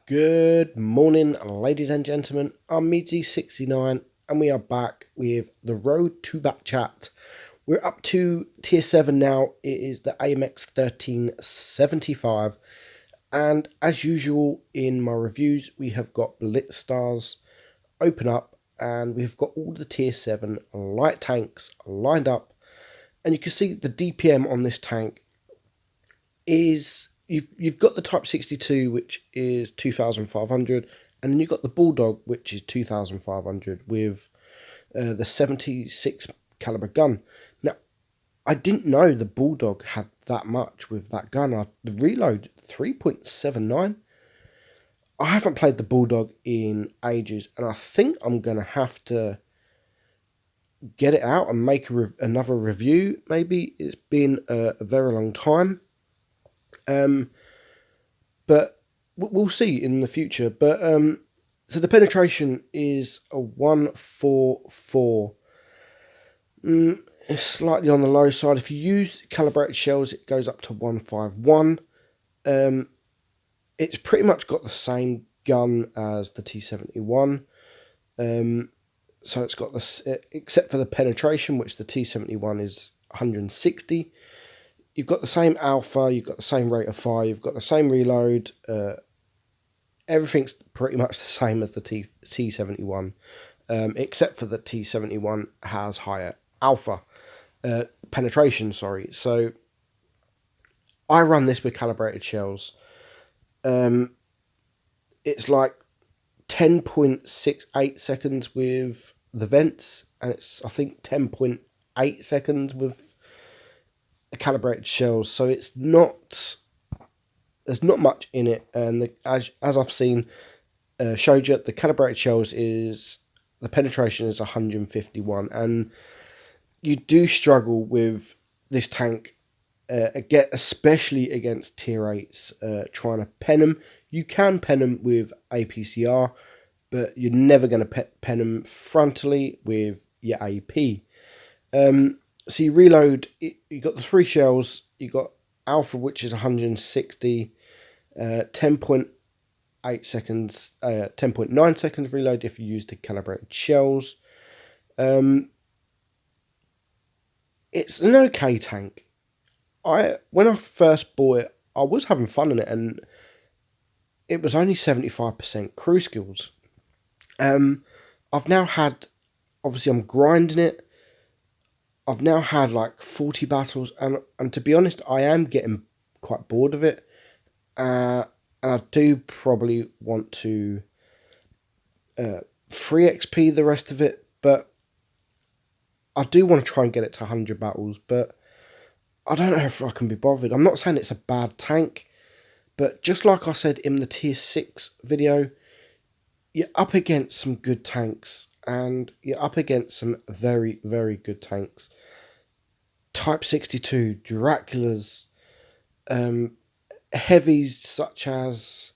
Good morning, ladies and gentlemen. I'm Meadsy69, and we are back with the road to BatChat. We're up to tier 7 now. It is the AMX 1375, and as usual in my reviews, we have got Blitz stars open up, and we've got all the tier 7 light tanks lined up, and you can see the DPM on this tank is you've got the Type 62, which is 2,500, and then you've got the Bulldog, which is 2,500 with the 76 caliber gun. Now, I didn't know the Bulldog had that much with that gun. The reload 3.79. I haven't played the Bulldog in ages, and I think I'm gonna have to get it out and make another review. Maybe it's been a very long time. But we'll see in the future. But so the penetration is a 144. It's slightly on the low side. If you use calibrated shells, it goes up to 151. It's pretty much got the same gun as the T71. So it's got this, except for the penetration, which the T71 is 160. You've got the same alpha, you've got the same rate of fire, you've got the same reload. Everything's pretty much the same as the T71, except for the T71 has higher alpha penetration. Sorry, so I run this with calibrated shells. It's like 10.68 seconds with the vents, and it's I think 10.8 seconds with calibrated shells, so there's not much in it. And as I've seen showed you, the calibrated shells is the penetration is 151, and you do struggle with this tank especially against tier 8s trying to pen them. You can pen them with APCR, but you're never going to pen them frontally with your AP. So you reload, you got the 3 shells, you got alpha, which is 160, 10.8 seconds, 10.9 seconds reload if you use the calibrated shells. It's an okay tank. When I first bought it, I was having fun in it, and it was only 75% crew skills. I've now had, obviously I'm grinding it. I've now had like 40 battles, and to be honest, I am getting quite bored of it. And I do probably want to free XP the rest of it, but I do want to try and get it to 100 battles, but I don't know if I can be bothered. I'm not saying it's a bad tank, but just like I said in the tier 6 video, you're up against some good tanks, and you're up against some very, very good tanks. Type 62, Draculas, heavies such as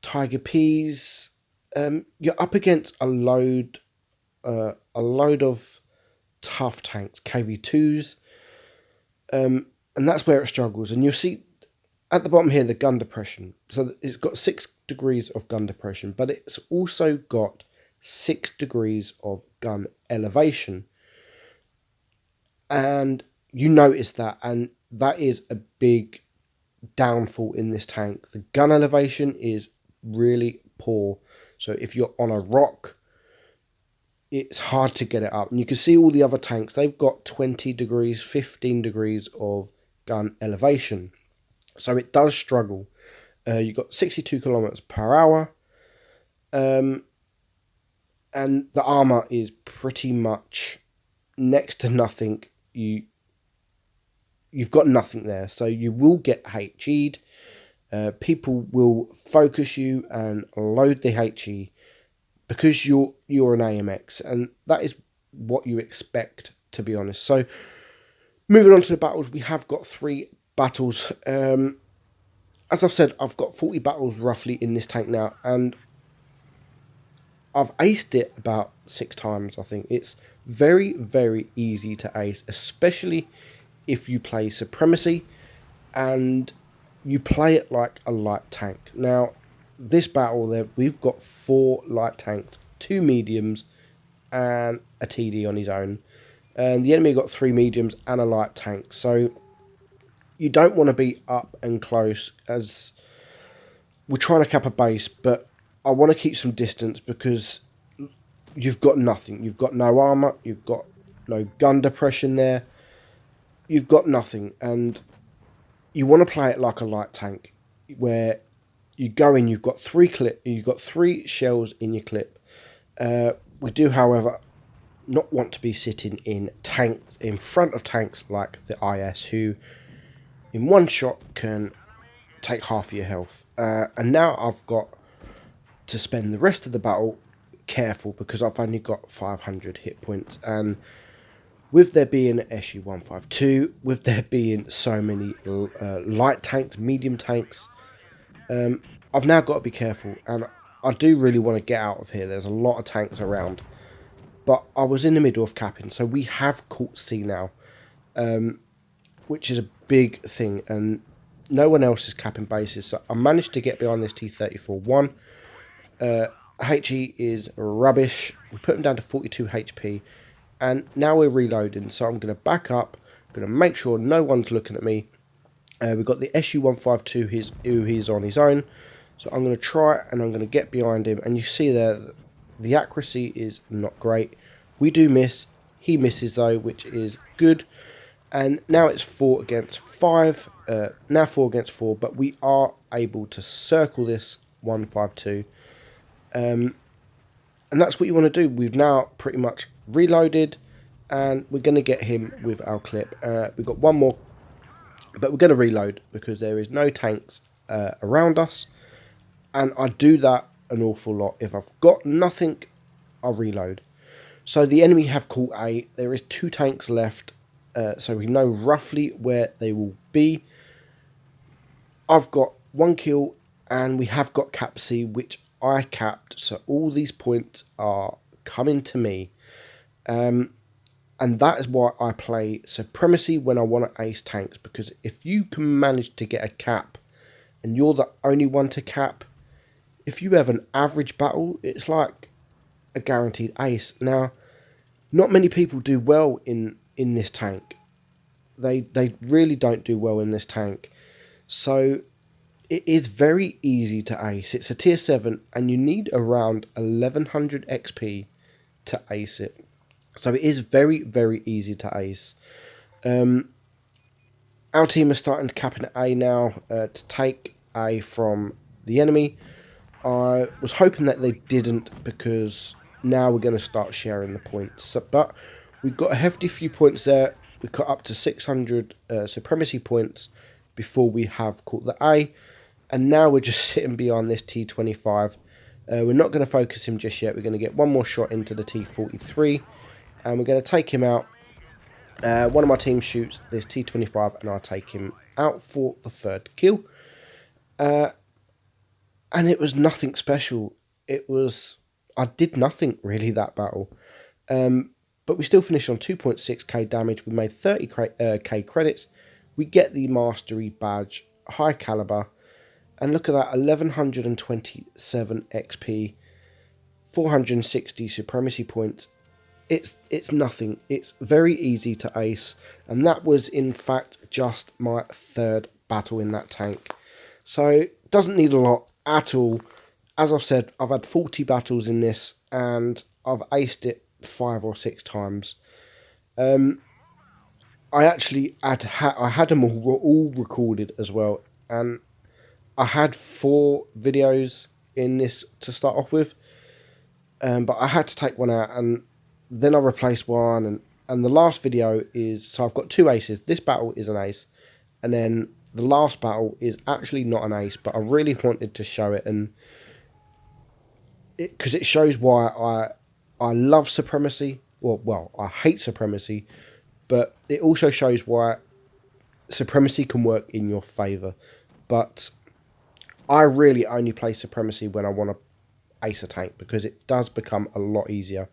Tiger Ps. You're up against a load of tough tanks, KV2s, and that's where it struggles. And you'll see at the bottom here the gun depression. So it's got 6 degrees of gun depression, but it's also got 6 degrees of gun elevation, and you notice that, and that is a big downfall in this tank. The gun elevation is really poor, so if you're on a rock, it's hard to get it up. And you can see all the other tanks, they've got 20 degrees, 15 degrees of gun elevation, so it does struggle. You've got 62 kilometers per hour, and the armor is pretty much next to nothing. You've got nothing there, so you will get HE'd. People will focus you and load the HE because you're an AMX, and that is what you expect, to be honest. So moving on to the battles, we have got 3 battles. As I've said, I've got 40 battles roughly in this tank now, and I've aced it about 6 times, I think. It's very, very easy to ace, especially if you play Supremacy and you play it like a light tank. Now, this battle there, we've got 4 light tanks, 2 mediums, and a TD on his own. And the enemy got 3 mediums and a light tank. So you don't want to be up and close, as we're trying to cap a base, but I want to keep some distance because you've got nothing. You've got no armor, you've got no gun depression there, you've got nothing, and you want to play it like a light tank, where you go in, you've got 3 shells in your clip. We do, however, not want to be sitting in tanks, in front of tanks like the IS, who in one shot can take half of your health. And now I've got to spend the rest of the battle careful because I've only got 500 hit points, and with there being SU-152, with there being so many light tanks, medium tanks, I've now got to be careful, and I do really want to get out of here. There's a lot of tanks around, but I was in the middle of capping, so we have caught C now, which is a big thing, and no one else is capping bases, so I managed to get behind this T-34-1. HE is rubbish. We put him down to 42 HP, and now we're reloading, so I'm going to back up. I'm going to make sure no one's looking at me. We've got the SU-152 who he's on his own, so I'm going to try and I'm going to get behind him, and you see there the accuracy is not great. We do miss, he misses though, which is good. And now it's 4 against 5, now 4 against 4, but we are able to circle this 152. And that's what you want to do. We've now pretty much reloaded, and we're going to get him with our clip. We've got one more, but we're going to reload because there is no tanks around us, and I do that an awful lot. If I've got nothing, I'll reload. So the enemy have caught A. There is 2 tanks left, so we know roughly where they will be. I've got 1 kill, and we have got cap C, which I capped, so all these points are coming to me. And that is why I play Supremacy when I want to ace tanks, because if you can manage to get a cap and you're the only one to cap, if you have an average battle, it's like a guaranteed ace. Now, not many people do well in this tank. They really don't do well in this tank. So it is very easy to ace. It's a tier 7, and you need around 1100 XP to ace it. So it is very, very easy to ace. Our team is starting to cap in A now to take A from the enemy. I was hoping that they didn't, because now we're going to start sharing the points. So, but we've got a hefty few points there. We got up to 600 Supremacy points before we have caught the A. And now we're just sitting behind this T25. We're not going to focus him just yet. We're going to get one more shot into the T43. And we're going to take him out. One of my team shoots this T25, and I'll take him out for the 3rd kill. And it was nothing special. I did nothing really that battle. But we still finished on 2.6k damage. We made 30k credits. We get the Mastery Badge, High Caliber. And look at that, 1127 XP, 460 Supremacy points. It's nothing. It's very easy to ace. And that was, in fact, just my 3rd battle in that tank. So, it doesn't need a lot at all. As I've said, I've had 40 battles in this, and I've aced it 5 or 6 times. I had them all recorded as well, and I had 4 videos in this to start off with, but I had to take one out, and then I replaced one, and the last video is, so I've got 2 aces. This battle is an ace, and then the last battle is actually not an ace, but I really wanted to show it, and because it shows why I love Supremacy. Well, I hate Supremacy, but it also shows why Supremacy can work in your favour. But I really only play Supremacy when I want to ace a tank, because it does become a lot easier.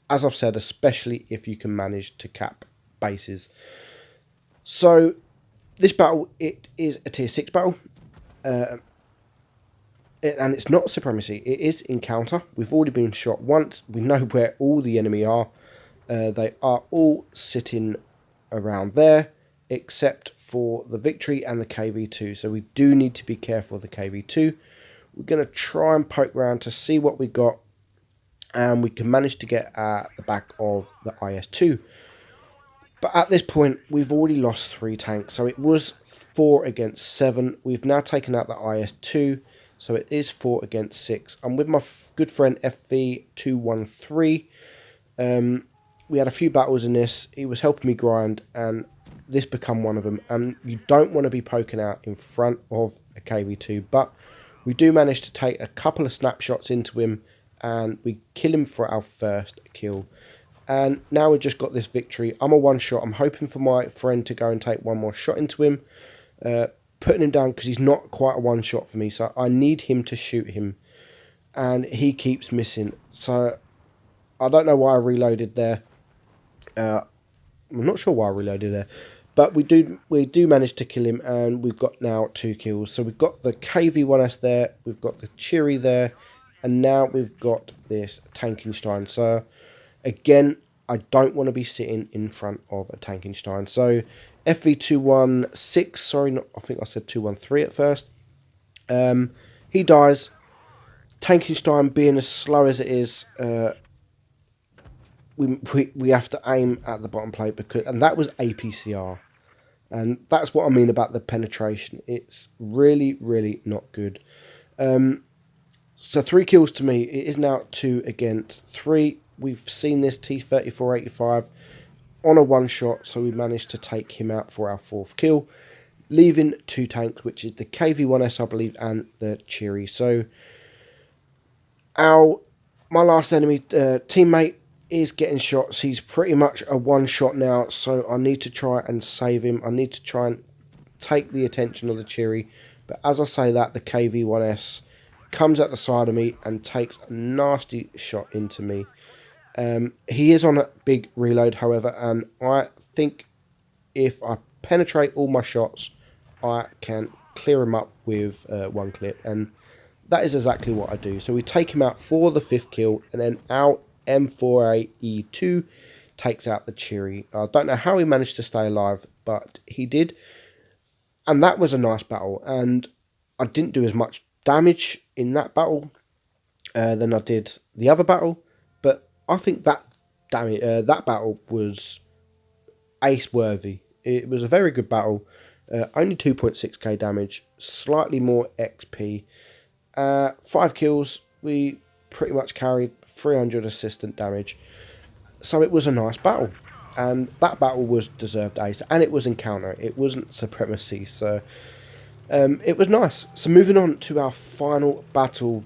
As I've said, especially if you can manage to cap bases. So, this battle, it is a tier 6 battle. and it's not supremacy, it is encounter. We've already been shot once. We know where all the enemy are. They are all sitting around there, except for the Victory and the KV2. So we do need to be careful of the KV2. We're going to try and poke around to see what we got. And we can manage to get at the back of the IS2. But at this point, we've already lost 3 tanks. So it was 4 against 7. We've now taken out the IS2. So it is 4 against 6. I'm with my good friend FV213. We had a few battles in this. He was helping me grind, and this become one of them. And you don't want to be poking out in front of a KV2, but we do manage to take a couple of snapshots into him, and we kill him for our first kill. And now we've just got this victory. I'm a one-shot. I'm hoping for my friend to go and take one more shot into him, putting him down because he's not quite a one-shot for me. So I need him to shoot him, and he keeps missing. So I don't know why I reloaded there. I'm not sure why I reloaded there, but we do manage to kill him, and we've got now 2 kills. So we've got the KV1S there, we've got the Cheery there, and now we've got this Tankenstein. So again, I don't want to be sitting in front of a Tankenstein. So FV216, sorry, not, I think I said 213 at first. He dies. Tankenstein, being as slow as it is, we have to aim at the bottom plate, and that was APCR. And that's what I mean about the penetration. It's really, really not good. So 3 kills to me. It is now 2 against 3. We've seen this T-34-85 on a one-shot, so we managed to take him out for our 4th kill, leaving 2 tanks, which is the KV-1S, I believe, and the Cheery. So my last enemy teammate is getting shots. He's pretty much a one-shot now, so I need to try and save him. I need to try and take the attention of the Cheery. But as I say that, the KV-1S comes at the side of me and takes a nasty shot into me. He is on a big reload, however, and I think if I penetrate all my shots, I can clear him up with 1 clip, and that is exactly what I do. So we take him out for the 5th kill, and then our M4A-E2 takes out the Cheery. I don't know how he managed to stay alive, but he did, and that was a nice battle. And I didn't do as much damage in that battle than I did the other battle, but I think that battle was ace worthy. It was a very good battle. Only 2.6k damage, slightly more XP, 5 kills. We pretty much carried 300 assistant damage, so it was a nice battle, and that battle was deserved ace, and it was encounter, it wasn't supremacy, so it was nice. So moving on to our final battle,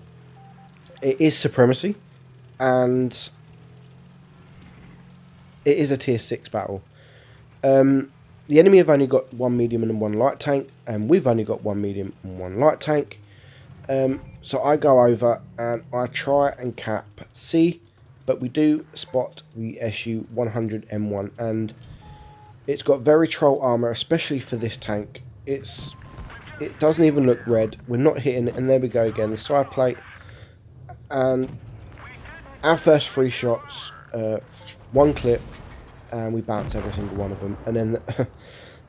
it is supremacy, and it is a tier 6 battle. The enemy have only got 1 medium and 1 light tank, and we've only got 1 medium and 1 light tank. So I go over and I try and cap C, but we do spot the SU-100M1, and it's got very troll armor, especially for this tank. It doesn't even look red. We're not hitting it, and there we go again. The side plate, and our first 3 shots, 1 clip, and we bounce every single one of them. And then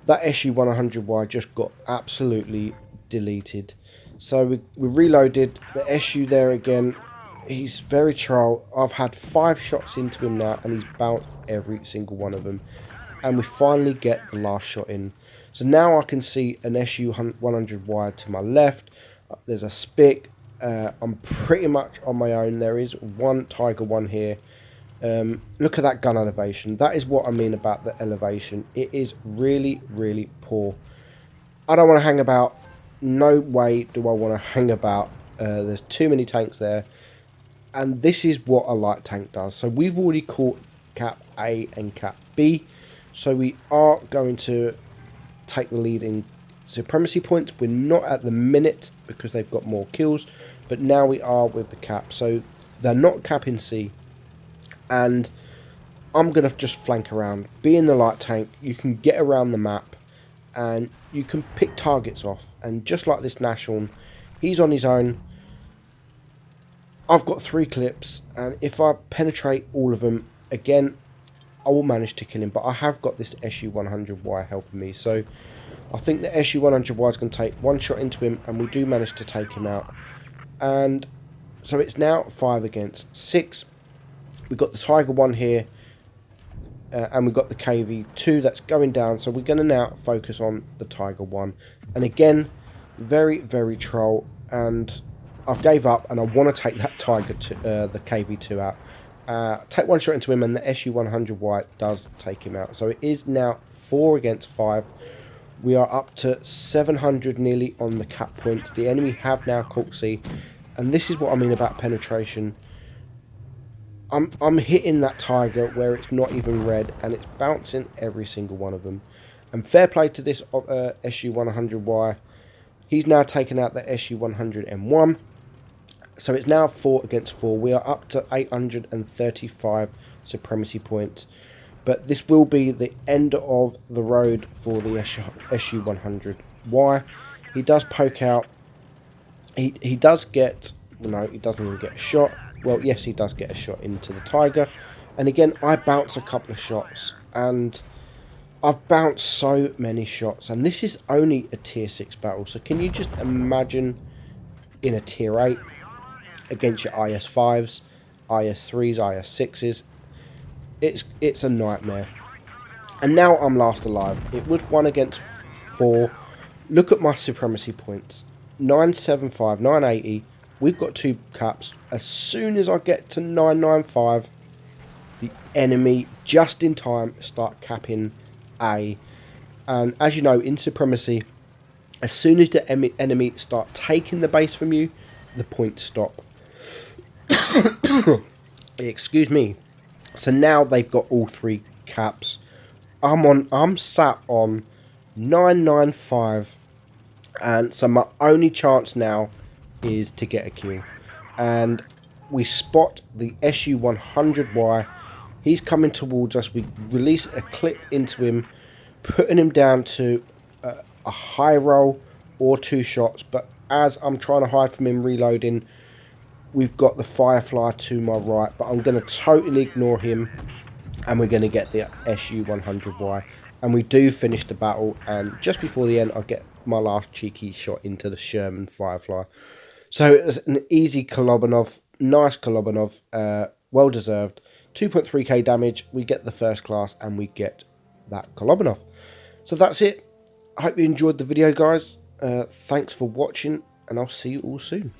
that SU-100Y just got absolutely deleted. So we reloaded the SU there again. He's very troll. I've had 5 shots into him now, and he's bounced every single one of them. And we finally get the last shot in. So now I can see an SU-100Y to my left. There's a Spic. I'm pretty much on my own. There is 1 Tiger 1 here. Look at that gun elevation. That is what I mean about the elevation. It is really, really poor. I don't want to hang about. No way do I want to hang about. There's too many tanks there, and this is what a light tank does. So we've already caught cap A and cap B, so we are going to take the lead in supremacy points. We're not at the minute because they've got more kills, but now we are with the cap. So they're not capping C, and I'm going to just flank around. Being the light tank, you can get around the map, and you can pick targets off. And just like this Nashorn, he's on his own. I've got 3 clips, and if I penetrate all of them, again, I will manage to kill him. But I have got this SU-100Y helping me, so I think the SU-100Y is going to take 1 shot into him, and we do manage to take him out. And so it's now 5 against 6. We've got the Tiger 1 here, and we've got the KV2 that's going down. So we're going to now focus on the Tiger 1. And again, very, very troll. And I've gave up, and I want to take that Tiger, the KV2 out. Take 1 shot into him, and the SU-100Y does take him out. So it is now 4 against 5. We are up to 700 nearly on the cap points. The enemy have now caught C. And this is what I mean about penetration. I'm hitting that Tiger where it's not even red, and it's bouncing every single one of them. And fair play to this SU-100Y. He's now taken out the SU-100M1. So it's now 4 against 4. We are up to 835 supremacy points. But this will be the end of the road for the SU-100Y. He does poke out. He does get... No, he doesn't even get a shot. Well, yes, he does get a shot into the Tiger. And again, I bounce a couple of shots. And I've bounced so many shots. And this is only a tier 6 battle. So can you just imagine in a tier 8 against your IS-5s, IS-3s, IS-6s. It's a nightmare. And now I'm last alive. It was 1 against 4. Look at my supremacy points. 975, 980. We've got 2 caps. As soon as I get to 995, the enemy, just in time, start capping A. And as you know, in supremacy, as soon as the enemy start taking the base from you, the points stop. Excuse me. So now they've got all 3 caps. I'm sat on 995, and so my only chance now is to get a kill. And we spot the SU-100Y. He's coming towards us. We release a clip into him, putting him down to a high roll or 2 shots. But as I'm trying to hide from him reloading, we've got the Firefly to my right. But I'm going to totally ignore him, and we're going to get the SU-100Y. And we do finish the battle, and just before the end I get my last cheeky shot into the Sherman Firefly. So it was an easy Kolobanov, nice Kolobanov, well deserved. 2.3k damage, we get the first class, and we get that Kolobanov. So that's it. I hope you enjoyed the video, guys. Thanks for watching, and I'll see you all soon.